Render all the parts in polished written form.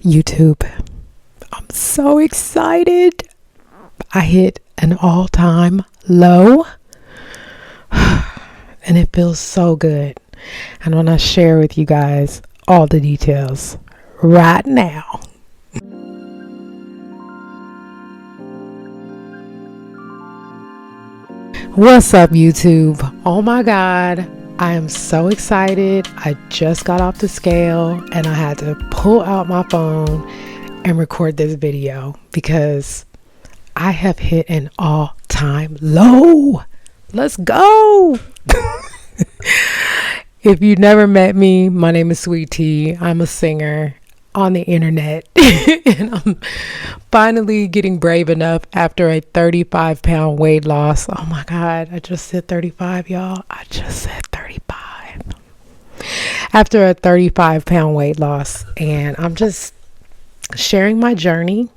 YouTube. I'm so excited. I hit an all-time low and it feels so good. And I want to share with you guys all the details right now. What's up, YouTube? Oh my God, I am so excited. I just got off the scale and I had to pull out my phone and record this video because I have hit an all-time low. Let's go. If you've never met me, my name is Sweet Tea. I'm a singer on the internet and I'm finally getting brave enough after a 35-pound weight loss. Oh my God, I just said 35, y'all. I just said 35. After a 35-pound weight loss, and I'm just sharing my journey.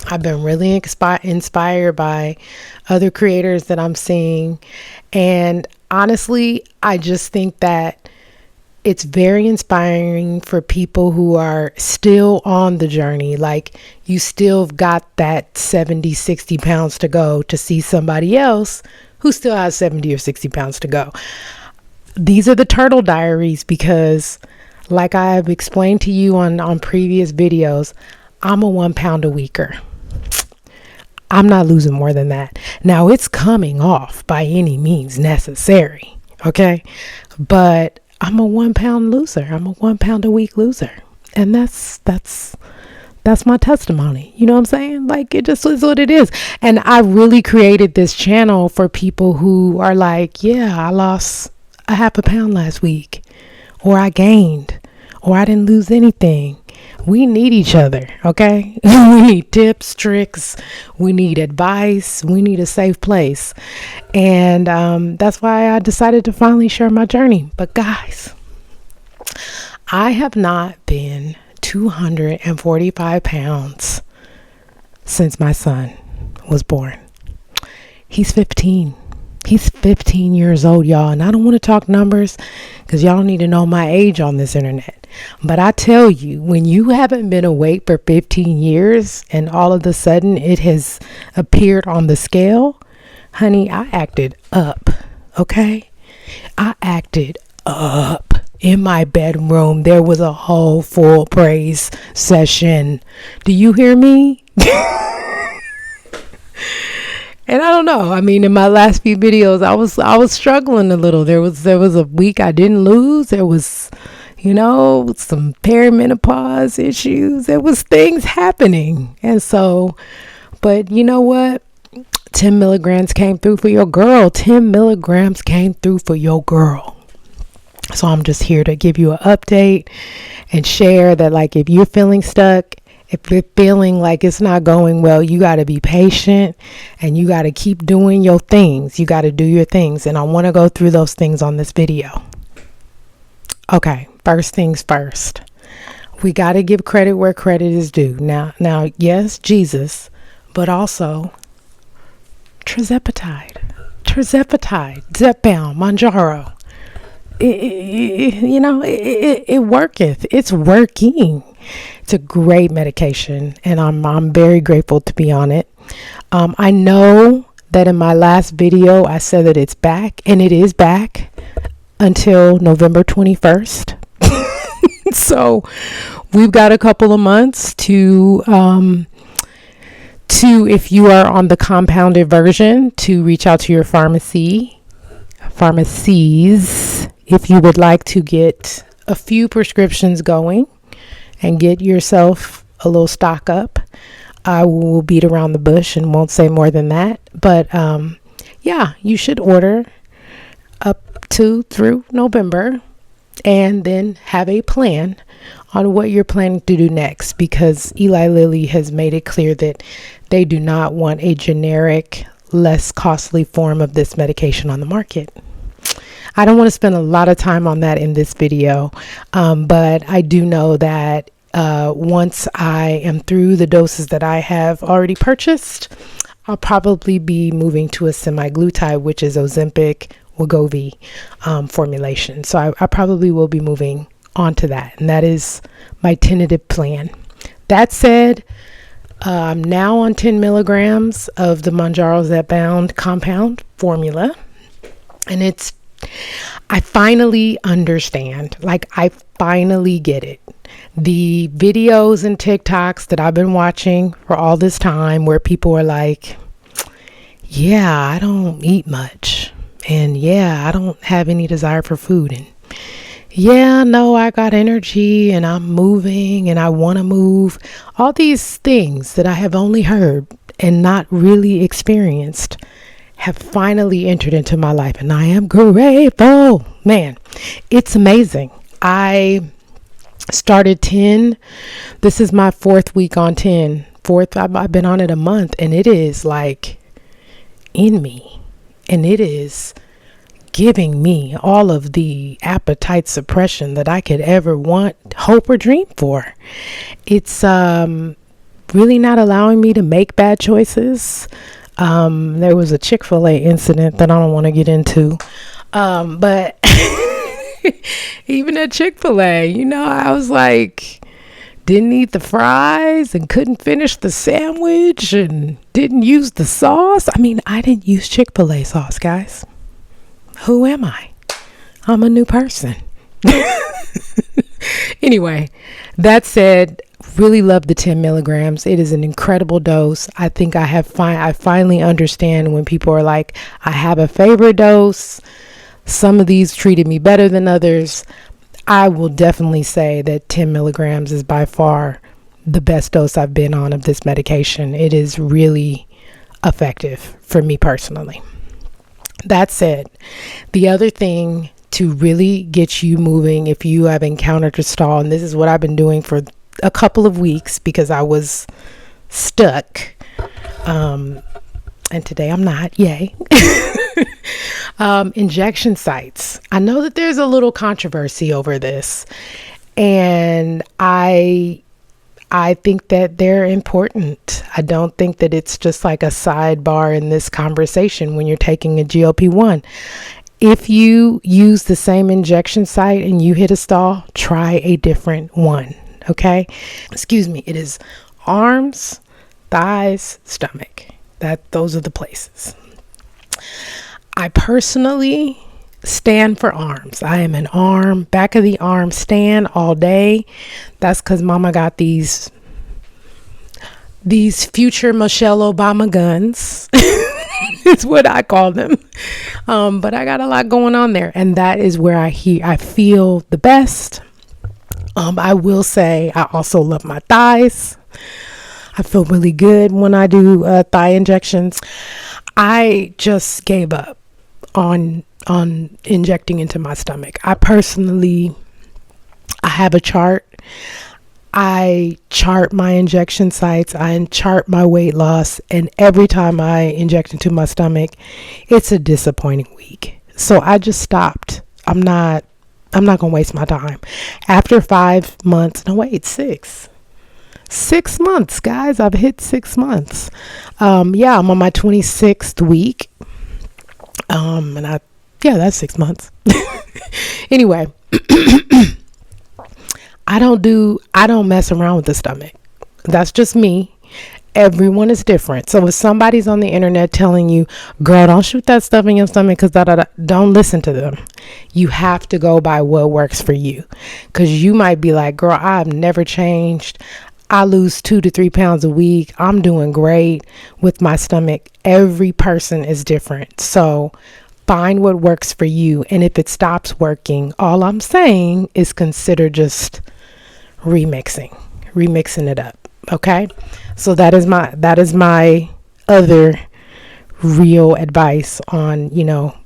I've been really inspired by other creators that I'm seeing, and honestly, I just think that it's very inspiring for people who are still on the journey. Like, you still got that 70, 60 pounds to go to see somebody else who still has 70 or 60 pounds to go. These are the Turtle Diaries because, like I've explained to you on previous videos, I'm a 1 pound a weeker. I'm not losing more than that. Now, it's coming off by any means necessary, okay? But I'm a 1 pound loser. I'm a 1 pound a week loser. And that's my testimony. You know what I'm saying? Like, it just is what it is. And I really created this channel for people who are like, yeah, I lost a half a pound last week, or I gained, or I didn't lose anything. We need each other, okay? We need tips, tricks. We need advice. We need a safe place. And that's why I decided to finally share my journey. But guys, I have not been 245 pounds since my son was born. He's 15. He's 15 years old, y'all. And I don't want to talk numbers because y'all don't need to know my age on this internet. But I tell you, when you haven't been awake for 15 years and all of a sudden it has appeared on the scale, honey, I acted up, okay? I acted up. In my bedroom, there was a whole full praise session. Do you hear me? And I don't know. I mean, in my last few videos, I was struggling a little. There was a week I didn't lose. There was, some perimenopause issues. There was things happening. And so, but you know what? 10 milligrams came through for your girl. 10 milligrams came through for your girl. So I'm just here to give you an update and share that, like, if you're feeling stuck, if you're feeling like it's not going well, you got to be patient and you got to keep doing your things. You got to do your things. And I want to go through those things on this video. Okay, first things first. We got to give credit where credit is due. Now, yes, Jesus, but also Tirzepatide Zepbound, Mounjaro. It worketh. It's working. It's a great medication, and I'm very grateful to be on it. I know that in my last video I said that it's back, and it is back until November 21st. So we've got a couple of months to if you are on the compounded version, to reach out to your pharmacies if you would like to get a few prescriptions going and get yourself a little stock up. I will beat around the bush and won't say more than that. But yeah, you should order up to through November and then have a plan on what you're planning to do next, because Eli Lilly has made it clear that they do not want a generic, less costly form of this medication on the market. I don't want to spend a lot of time on that in this video, but I do know that once I am through the doses that I have already purchased, I'll probably be moving to a semaglutide, which is Ozempic, Wegovy formulation. So I probably will be moving on to that, and that is my tentative plan. That said, I'm now on 10 milligrams of the Mounjaro Zepbound compound formula. And I finally understand. Like, I finally get it. The videos and TikToks that I've been watching for all this time where people are like, yeah, I don't eat much. And yeah, I don't have any desire for food. And yeah, no, I got energy and I'm moving and I want to move. All these things that I have only heard and not really experienced have finally entered into my life, and I am grateful. Man, it's amazing. I started 10. This is my 4th week on 10. I've been on it a month, and it is like in me, and it is giving me all of the appetite suppression that I could ever want, hope, or dream for. It's really not allowing me to make bad choices. There was a Chick-fil-A incident that I don't want to get into, but even at Chick-fil-A, I was like, didn't eat the fries and couldn't finish the sandwich and didn't use the sauce. I mean, I didn't use Chick-fil-A sauce, guys. Who am I? I'm a new person. Anyway, that said, really love the 10 milligrams. It is an incredible dose. I think I finally understand when people are like, I have a favorite dose. Some of these treated me better than others. I will definitely say that 10 milligrams is by far the best dose I've been on of this medication. It is really effective for me personally. That said, the other thing to really get you moving if you have encountered a stall, and this is what I've been doing for a couple of weeks because I was stuck. And today I'm not, yay. Injection sites. I know that there's a little controversy over this, and I think that they're important. I don't think that it's just like a sidebar in this conversation when you're taking a GLP-1. If you use the same injection site and you hit a stall, try a different one. Okay? Excuse me. It is arms, thighs, stomach. Those are the places. I personally stand for arms. I am an back of the arm stand all day. That's because mama got these future Michelle Obama guns. It's what I call them. But I got a lot going on there, and that is where I feel the best. I will say I also love my thighs. I feel really good when I do thigh injections. I just gave up on injecting into my stomach. I have a chart. I chart my injection sites. I chart my weight loss, and every time I inject into my stomach, it's a disappointing week. So I just stopped. I'm not gonna waste my time. After 5 months, no wait, 6 months, guys. I've hit 6 months. I'm on my 26th week. That's 6 months. Anyway, I don't mess around with the stomach. That's just me. Everyone is different. So if somebody's on the internet telling you, girl, don't shoot that stuff in your stomach because don't listen to them. You have to go by what works for you. Because you might be like, girl, I've never changed. I lose 2 to 3 pounds a week. I'm doing great with my stomach. Every person is different. So find what works for you. And if it stops working, all I'm saying is consider just remixing it up. Okay. So that is my other real advice on,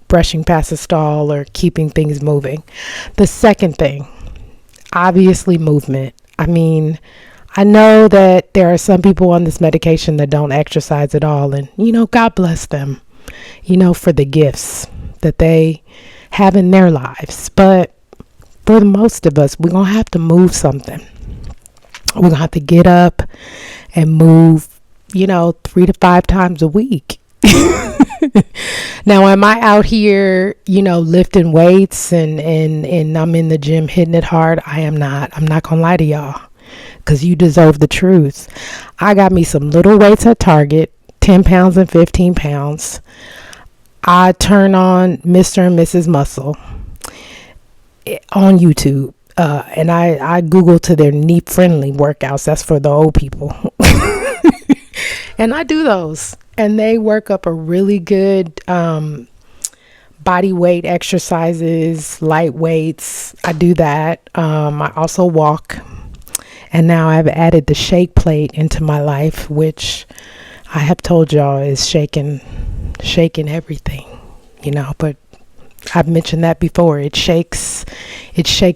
brushing past a stall or keeping things moving. The second thing, obviously movement. I mean, I know that there are some people on this medication that don't exercise at all, and God bless them, for the gifts that they have in their lives. But for the most of us, we're going to have to move something. We're going to have to get up and move, 3 to 5 times a week. Now, am I out here, lifting weights and I'm in the gym hitting it hard? I am not. I'm not going to lie to y'all. because you deserve the truth. I got me some little weights at Target, 10 pounds and 15 pounds. I turn on Mr. and Mrs. Muscle on YouTube. And I Google to their knee friendly workouts. That's for the old people. And I do those. And they work up a really good body weight exercises, light weights. I do that. I also walk. And now I've added the shake plate into my life, which I have told y'all is shaking everything, but I've mentioned that before. It shakes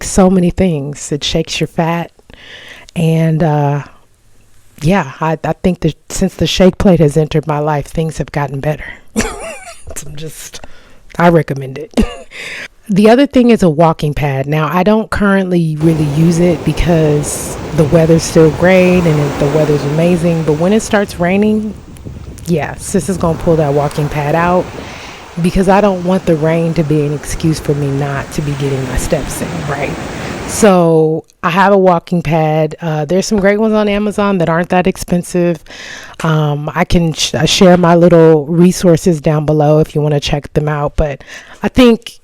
so many things. It shakes your fat. And I think that since the shake plate has entered my life, things have gotten better. I recommend it. The other thing is a walking pad. Now, I don't currently really use it because the weather's still great and the weather's amazing. But when it starts raining, sis is going to pull that walking pad out, because I don't want the rain to be an excuse for me not to be getting my steps in, right? So I have a walking pad. There's some great ones on Amazon that aren't that expensive. I can share my little resources down below if you want to check them out. But I think,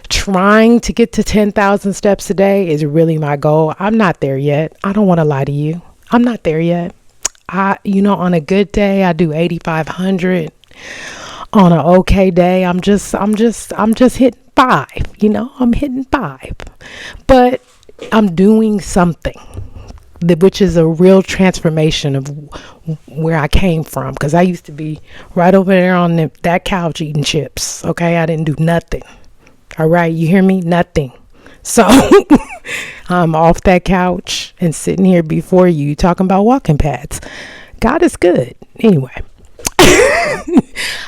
trying to get to 10,000 steps a day is really my goal. I'm not there yet. I don't want to lie to you. I'm not there yet. On a good day, I do 8,500. On an okay day, I'm just hitting 5. I'm hitting 5, but I'm doing something, which is a real transformation of where I came from. Because I used to be right over there on that couch eating chips. Okay, I didn't do nothing. All right, you hear me? Nothing. So I'm off that couch and sitting here before you talking about walking pads. God is good. Anyway.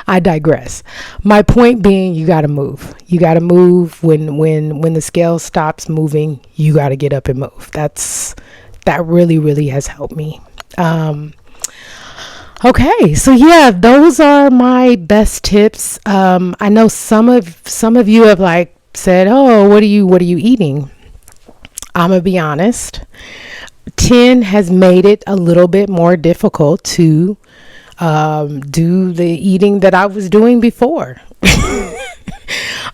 I digress. My point being, you got to move. You got to move when the scale stops moving. You got to get up and move. That really, really has helped me. Okay, so those are my best tips. I know some of you have said, "Oh, what are you eating?" I'm gonna be honest. 10 has made it a little bit more difficult to do the eating that I was doing before.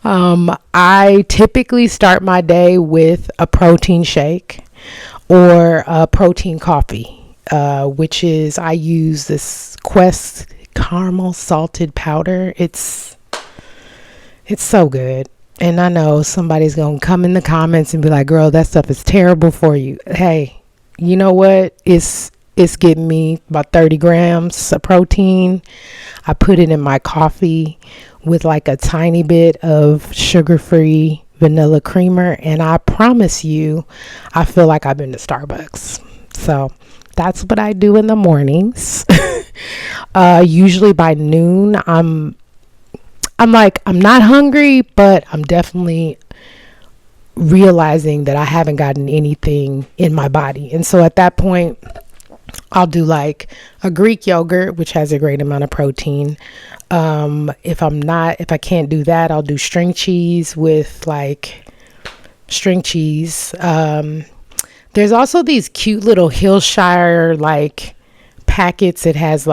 I typically start my day with a protein shake or a protein coffee, which is, I use this Quest caramel salted powder. It's so good. And I know somebody's going to come in the comments and be like, "Girl, that stuff is terrible for you." Hey, you know what? It's getting me about 30 grams of protein. I put it in my coffee with a tiny bit of sugar-free vanilla creamer. And I promise you, I feel like I've been to Starbucks. So that's what I do in the mornings. Usually by noon, I'm not hungry, but I'm definitely realizing that I haven't gotten anything in my body. And so at that point, I'll do a Greek yogurt, which has a great amount of protein. If I can't do that, I'll do string cheese with string cheese. There's also these cute little Hillshire packets. It has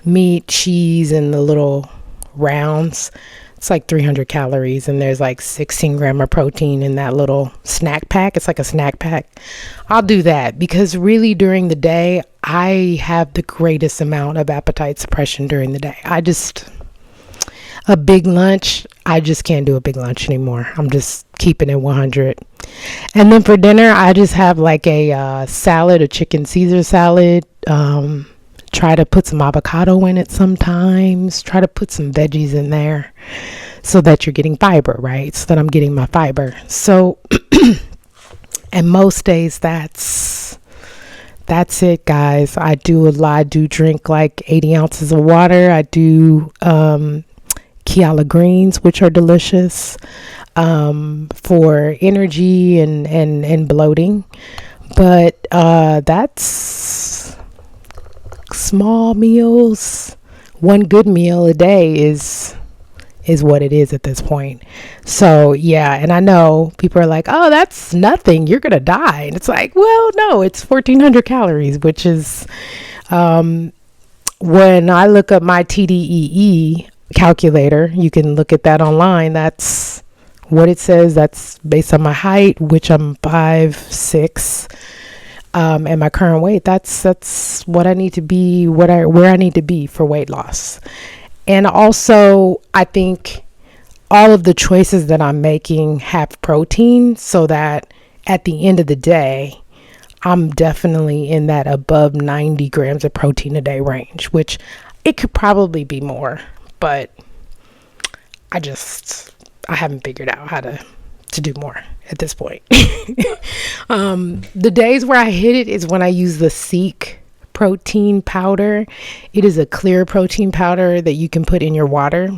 meat, cheese, and the little rounds. It's 300 calories, and there's 16 gram of protein in that little snack pack. It's like a snack pack. I'll do that because really during the day, I have the greatest amount of appetite suppression during the day. A big lunch, I just can't do a big lunch anymore. I'm just keeping it 100. And then for dinner, I just have a salad, a chicken Caesar salad. Try to put some avocado in it sometimes. Try to put some veggies in there so that you're getting fiber, right? So that I'm getting my fiber. So, and most days that's it, guys. I do drink 80 ounces of water. I do Kiala greens, which are delicious for energy and bloating. But that's small meals. One good meal a day is is what it is at this point. So yeah, and I know people are like, oh, that's nothing, you're gonna die. And it's like, well, no, it's 1400 calories, which is when I look up my TDEE calculator, you can look at that online. That's what it says. That's based on my height, which I'm 5'6", and my current weight. That's what I need to be, where I need to be for weight loss. And also, I think all of the choices that I'm making have protein, so that at the end of the day, I'm definitely in that above 90 grams of protein a day range, which it could probably be more, but I haven't figured out how to do more at this point. The days where I hit it is when I use the Seek protein powder. It is a clear protein powder that you can put in your water.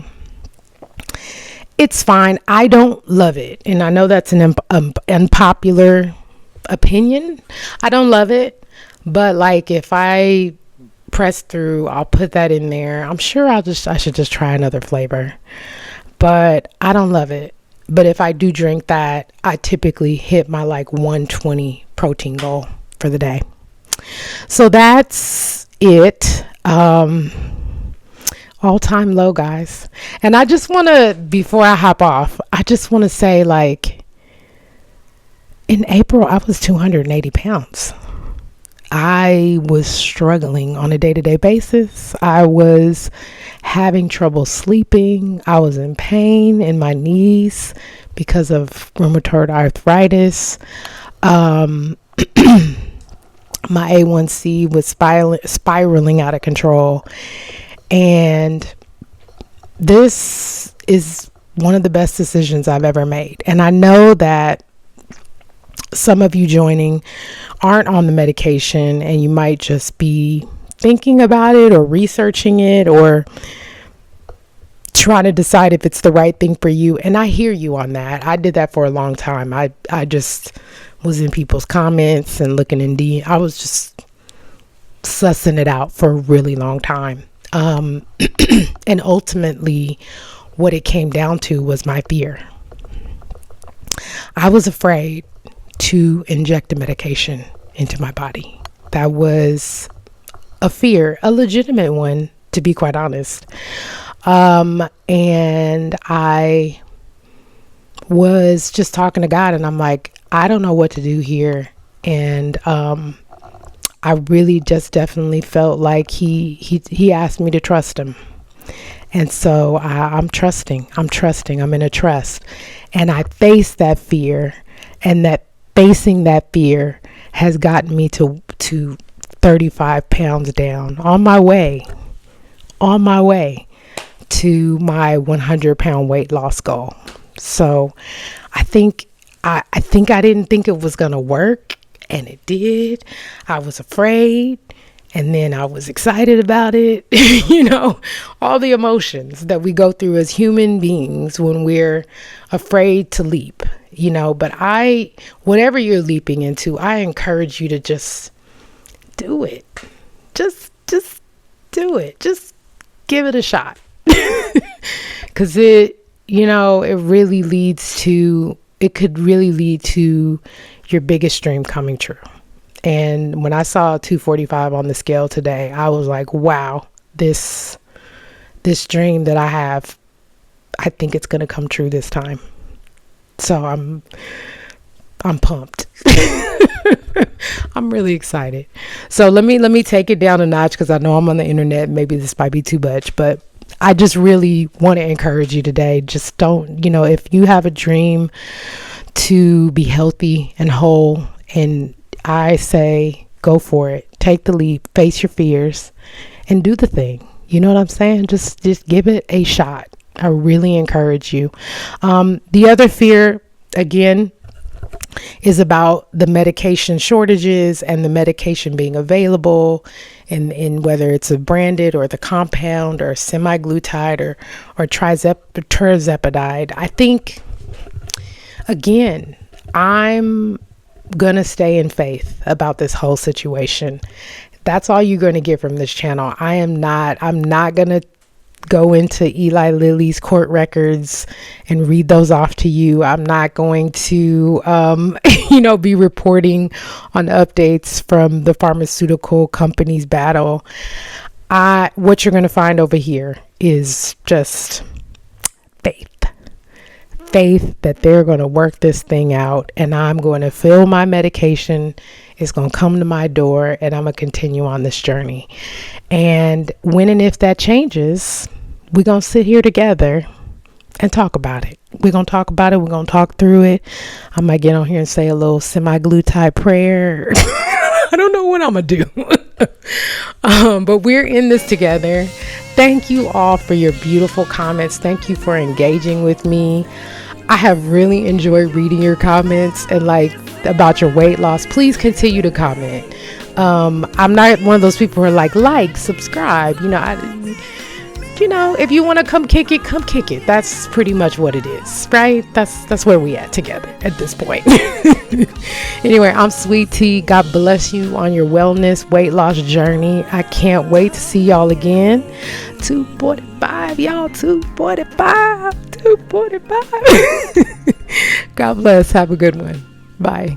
It's fine. I don't love it, and I know that's an unpopular opinion. I don't love it, but like if I press through, I'll put that in there. I'm sure I should just try another flavor, but I don't love it. But if I do drink that, I typically hit my like 120 protein goal for the day. So that's it. All-time low, guys. And I just want to, before I hop off, I just want to say, like, in April, I was 280 pounds. I was struggling on a day-to-day basis. I was having trouble sleeping. I was in pain in my knees because of rheumatoid arthritis. My A1C was spiraling out of control. And this is one of the best decisions I've ever made. And I know that some of you joining aren't on the medication, and you might just be thinking about it or researching it or trying to decide if it's the right thing for you. And I hear you on that. I did that for a long time. I just was in people's comments and looking in I was just sussing it out for a really long time. And ultimately what it came down to was my fear. I was afraid to inject a medication into my body. That was a fear, a legitimate one, to be quite honest. And I was just talking to God, and I'm like, I don't know what to do here. And I really just definitely felt like he asked me to trust him. And so I'm trusting. I'm in a trust. And I faced that fear, and that facing that fear has gotten me to 35 pounds down on my way to my 100-pound weight loss goal. So I think I didn't think it was going to work, and it did. I was afraid, and then I was excited about it. All the emotions that we go through as human beings when we're afraid to leap, but whatever you're leaping into, I encourage you to just do it. Just do it. Just give it a shot. Cause it could really lead to your biggest dream coming true. And when I saw 245 on the scale today, I was like, wow, this dream that I have, I think it's going to come true this time. So I'm pumped. I'm really excited. So let me take it down a notch, because I know I'm on the internet. Maybe this might be too much, but I just really want to encourage you today. Just don't, if you have a dream to be healthy and whole, and I say go for it. Take the leap, face your fears, and do the thing. You know what I'm saying? Just give it a shot. I really encourage you. The other fear, again, is about the medication shortages and the medication being available, and whether it's a branded or the compound or semaglutide or Tirzepatide. I think, again, I'm gonna stay in faith about this whole situation. That's all you're going to get from this channel. I'm not gonna go into Eli Lilly's court records and read those off to you. I'm not going to, be reporting on updates from the pharmaceutical company's battle. What you're going to find over here is just faith that they're going to work this thing out, and I'm going to fill my medication. It's going to come to my door, and I'm going to continue on this journey. And when and if that changes, we're going to sit here together and talk about it. We're going to talk about it. We're going to talk through it. I might get on here and say a little semaglutide prayer. I don't know what I'm going to do. But we're in this together. Thank you all for your beautiful comments. Thank you for engaging with me. I have really enjoyed reading your comments and about your weight loss. Please continue to comment. I'm not one of those people who are like, subscribe. If you want to come kick it. That's pretty much what it is, right? That's where we at together at this point. Anyway, I'm Sweet Tea. God bless you on your wellness weight loss journey. I can't wait to see y'all again. 245, y'all. 245. God bless. Have a good one. Bye.